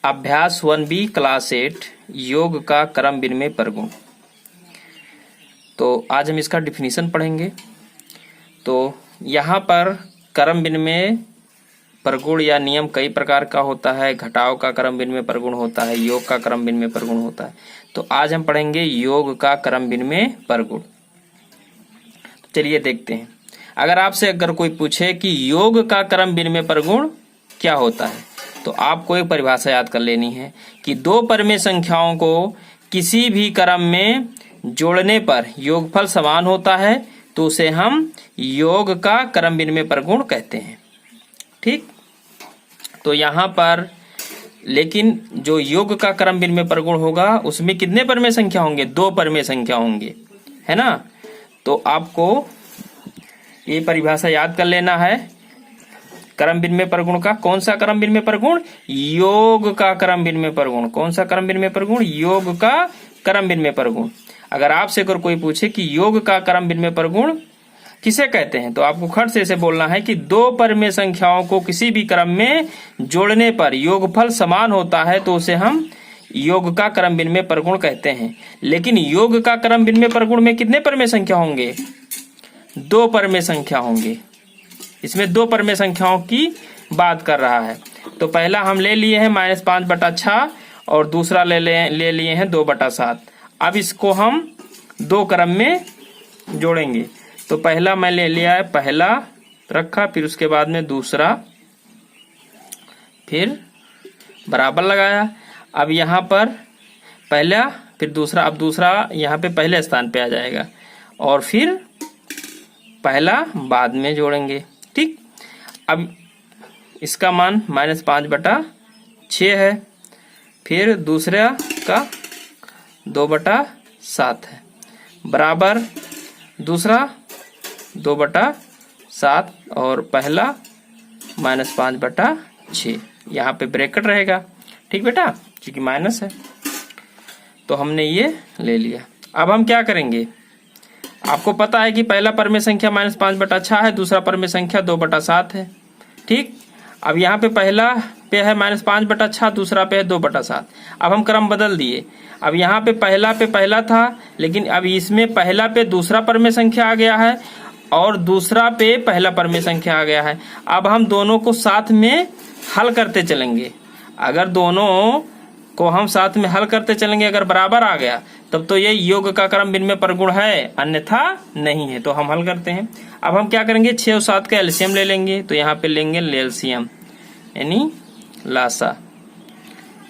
अभ्यास 1B class 8 योग का क्रम विनिमय परगुण। तो आज हम इसका डिफिनीशन पढ़ेंगे। तो यहाँ पर क्रम विनिमय परगुण या नियम कई प्रकार का होता है। घटाव का क्रम विनिमय परगुण होता है, योग का क्रम विनिमय परगुण होता है। तो आज हम पढ़ेंगे योग का क्रम विनिमय परगुण। तो चलिए देखते हैं। अगर कोई पूछे कि योग का क्रम विनिमय परगुण क्या होता है, तो आपको एक परिभाषा याद कर लेनी है कि दो परमेय संख्याओं को किसी भी क्रम में जोड़ने पर योगफल समान होता है, तो उसे हम योग का क्रम विनिमय परगुण कहते हैं। ठीक, तो यहाँ पर लेकिन जो योग का क्रम विनिमय परगुण होगा उसमें कितने परमेय संख्या होंगे? दो परमेय संख्या होंगे, है ना। तो आपको ये परिभाषा याद कर लेना है क्रम विनिमय परगुण का। कौन सा क्रम विनिमय परगुण? योग का क्रम विनिमय परगुण। कौन सा क्रम विनिमय परगुण? योग का क्रम विनिमय परगुण। अगर कोई पूछे कि योग का क्रम विनिमय परगुण किसे कहते हैं, तो आपको खट से इसे बोलना है कि दो परमेय संख्याओं को किसी भी क्रम में जोड़ने पर योगफल समान होता है, तो उसे हम योग का क्रम विनिमय परगुण कहते हैं। लेकिन योग का क्रम विनिमय परगुण में कितने परमेय संख्या होंगे? दो परमेय संख्या होंगे। इसमें दो परमेय संख्याओं की बात कर रहा है। तो पहला हम ले लिए हैं -5/6 और दूसरा ले लिए हैं 2/7। अब इसको हम दो क्रम में जोड़ेंगे। तो पहला मैं ले लिया है, पहला रखा, फिर उसके बाद में दूसरा, फिर बराबर लगाया। अब यहाँ पर पहला फिर दूसरा, अब दूसरा यहाँ पे पहले स्थान पे आ जाएगा और फिर पहला बाद में जोड़ेंगे। ठीक, अब इसका मान -5/6 है, फिर दूसरा का 2/7 है, बराबर दूसरा 2/7 और पहला -5/6। यहाँ पे ब्रैकेट रहेगा। ठीक बेटा, क्योंकि माइनस है। तो हमने ये ले लिया। अब हम क्या करेंगे? आपको पता है कि पहला परमेय संख्या -5/6 है, दूसरा परमेय संख्या 2/7 है। ठीक, अब यहाँ पे पहला पे है -5/6, दूसरा पे है 2/7। अब हम क्रम बदल दिए। अब यहाँ पे पहला था, लेकिन अब इसमें पहला पे दूसरा परमेय संख्या आ गया है और दूसरा पे पहला परमेय संख्या आ गया है। अब हम दोनों को साथ में हल करते चलेंगे। अगर दोनों को हम साथ में हल करते चलेंगे, अगर बराबर आ गया तब तो ये योग का क्रम विनिमय परगुण है, अन्यथा नहीं है। तो हम हल करते हैं। अब हम क्या करेंगे? 6 और 7 का एलसीएम ले लेंगे। तो यहाँ पे लेंगे एलसीएम यानी लासा।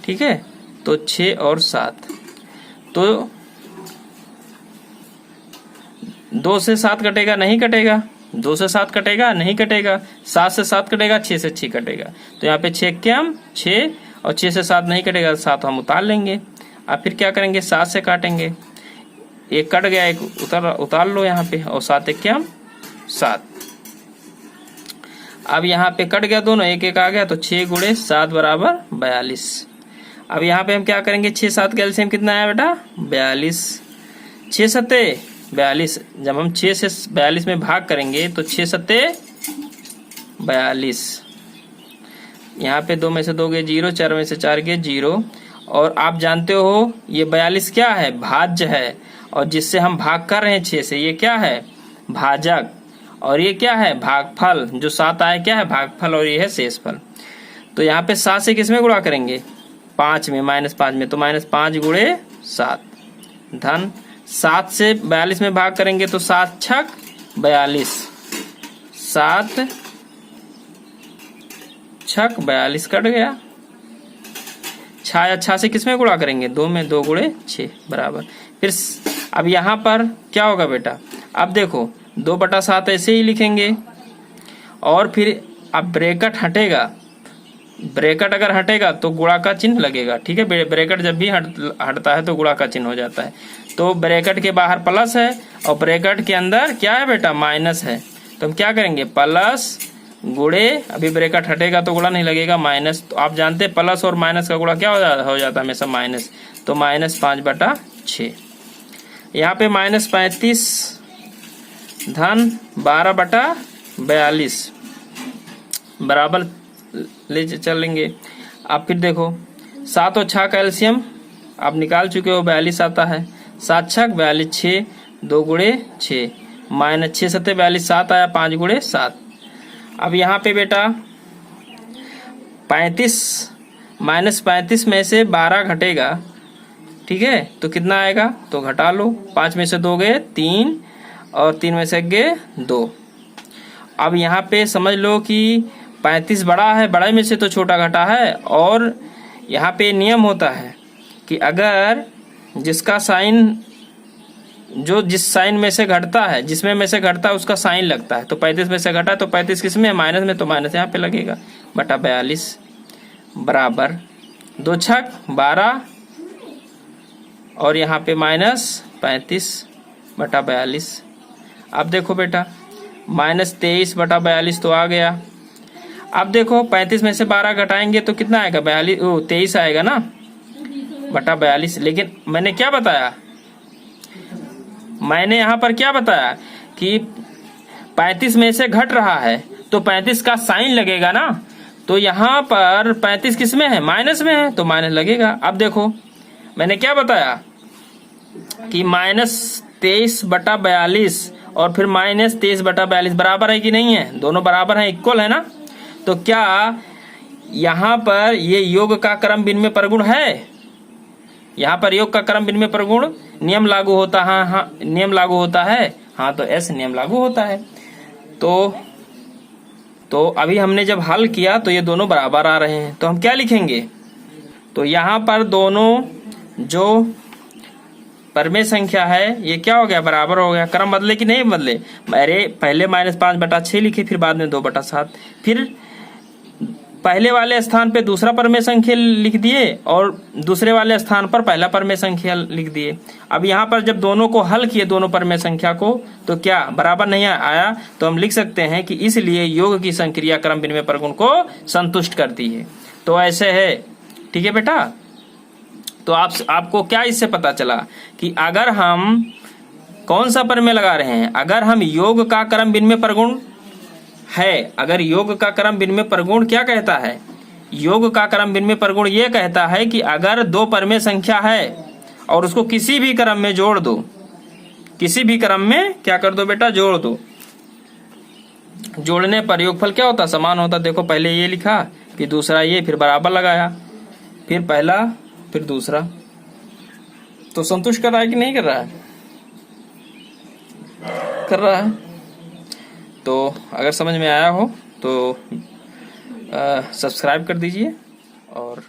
ठीक है, तो 6 और 7, तो 2 से 7 कटेगा? नहीं कटेगा। 2 से 7 कटेगा? नहीं कटेगा। 7 से 7 कटेगा? 6 से 6 कटेगा। तो यहाँ पे 6 के हम 6 और 6 से 7 नहीं कटेगा, 7 हम उतार लेंगे। अब फिर क्या करेंगे? 7 से काटेंगे, एक कट गया, एक उतार लो यहाँ पे, और 7 एक क्या? 7। अब यहाँ पे कट गया दोनों, एक एक आ गया, तो 6 × 7 = 42। अब यहाँ पे हम क्या करेंगे? 6 7 का एलसीएम कितना आया बेटा? 42। 6 7 42। जब हम 6 से 42 में भाग करेंगे तो 6 7 42। यहाँ पे 2 में से 2 गए 0, 4 में से 4 गए 0। और आप जानते हो ये 42 क्या है? भाज्य है। और जिससे हम भाग कर रहे हैं 6 से, ये क्या है? भाजक। और ये क्या है? भागफल। जो 7 आया क्या है? भागफल। और ये है शेषफल। तो यहाँ पे 7 से किस में गुणा करेंगे? 5 में, -5 में। तो -5 × 7 धन 7 से 42 में भाग करेंगे तो 7 छक 42, 7 छक 42 कट गया। 6 से किस में गुणा करेंगे? 2 में, 2 × 6 बराबर। फिर अब यहाँ पर क्या होगा बेटा? अब देखो 2/7 ऐसे ही लिखेंगे और फिर अब ब्रैकेट हटेगा। ब्रैकेट अगर हटेगा तो गुणा का चिन्ह लगेगा। ठीक है, ब्रैकेट जब भी हटता है तो गुणा का चिन्ह हो जाता है। तो ब्रैकेट के बाहर प्लस है और ब्रैकेट के अंदर क्या है बेटा? माइनस है। तो हम क्या करेंगे? प्लस गुणे, अभी ब्रैकेट हटेगा तो गुणा नहीं लगेगा, माइनस। तो आप जानते हैं प्लस और माइनस का गुणा क्या हो जाता है? हमेशा माइनस। तो -5/6। यहाँ पे -35 धन 12/42 बराबर ले चलेंगे। अब फिर देखो 7 और 6 कैल्शियम आप निकाल चुके हो, 42 आता है। 7 छक 42, 6 2 गुणे 6 माइनस 6 सत्ते 42, 7 आया, 5 गुणे 7। अब यहाँ पे बेटा 35 माइनस 35 में से 12 घटेगा, ठीक है, तो कितना आएगा, तो घटा लो। 5 में से 2 गए 3 और 3 में से गए 2। अब यहाँ पे समझ लो कि 35 बड़ा है, बड़े में से तो छोटा घटा है। और यहाँ पे नियम होता है कि अगर जिसका साइन जिस साइन में से घटता है, जिसमें में से घटता है उसका साइन लगता है। तो 35 में से घटा तो 35 किस में, माइनस में, तो माइनस यहाँ पे लगेगा, बटा 42 बराबर 2 छक 12 और यहाँ पे माइनस 35 बटा 42। अब देखो बेटा माइनस 23 बटा 42 तो आ गया। अब देखो 35 में से 12 घटाएंगे तो कितना आएगा, 23 आएगा ना, बटा 42। लेकिन मैंने क्या बताया, मैंने यहाँ पर क्या बताया कि 35 में से घट रहा है तो 35 का साइन लगेगा ना। तो यहाँ पर 35 किस में है, माइनस में है, तो माइनस लगेगा। अब देखो मैंने क्या बताया कि माइनस 23 बटा 42 और फिर माइनस 23 बटा 42 बराबर है कि नहीं है, दोनों बराबर हैं, इक्वल है ना। तो क्या यहाँ पर ये योग का क्रम विनिमय प्रगुण है, यहाँ पर योग का क्रम विनिमय प्रगुण नियम लागू होता है, हाँ नियम लागू होता है, हाँ तो ऐसे नियम लागू होता है। तो अभी हमने जब हल किया तो ये दोनों बराबर आ रहे हैं, तो हम क्या लिखेंगे, तो यहाँ पर दोनों जो परमेय संख्या है ये क्या हो गया, बराबर हो गया। क्रम बदले कि नहीं बदले, अरे पहले -5 बटा 6 लिखे, फिर बाद में 2 बटा 7, फिर पहले वाले स्थान पे दूसरा परमेय संख्या लिख दिए और दूसरे वाले स्थान पर पहला परमेय संख्या लिख दिए। अब यहाँ पर जब दोनों को हल किए, दोनों परमेय संख्या को, तो क्या बराबर नहीं आया, तो हम लिख सकते हैं कि इसलिए योग की संक्रिया क्रम विनिमय प्रगुण को संतुष्ट करती है। तो ऐसे है, ठीक है बेटा। तो आपको क्या इससे पता चला कि अगर हम कौन सा परमेय लगा रहे हैं, अगर हम योग का क्रम विनिमय प्रगुण है, अगर योग का क्रम विनिमय प्रगुण क्या कहता है, योग का क्रम विनिमय प्रगुण ये कहता है कि अगर 2 परमेय संख्या है और उसको किसी भी क्रम में जोड़ दो, किसी भी क्रम में क्या कर दो बेटा, जोड़ दो, जोड़ने पर योगफल क्या होता, समान होता। देखो पहले ये लिखा, फिर दूसरा ये, फिर बराबर लगाया, फिर पहला, फिर दूसरा, तो संतुष्ट कर रहा है कि नहीं कर रहा है, कर रहा है। तो अगर समझ में आया हो तो सब्सक्राइब कर दीजिए और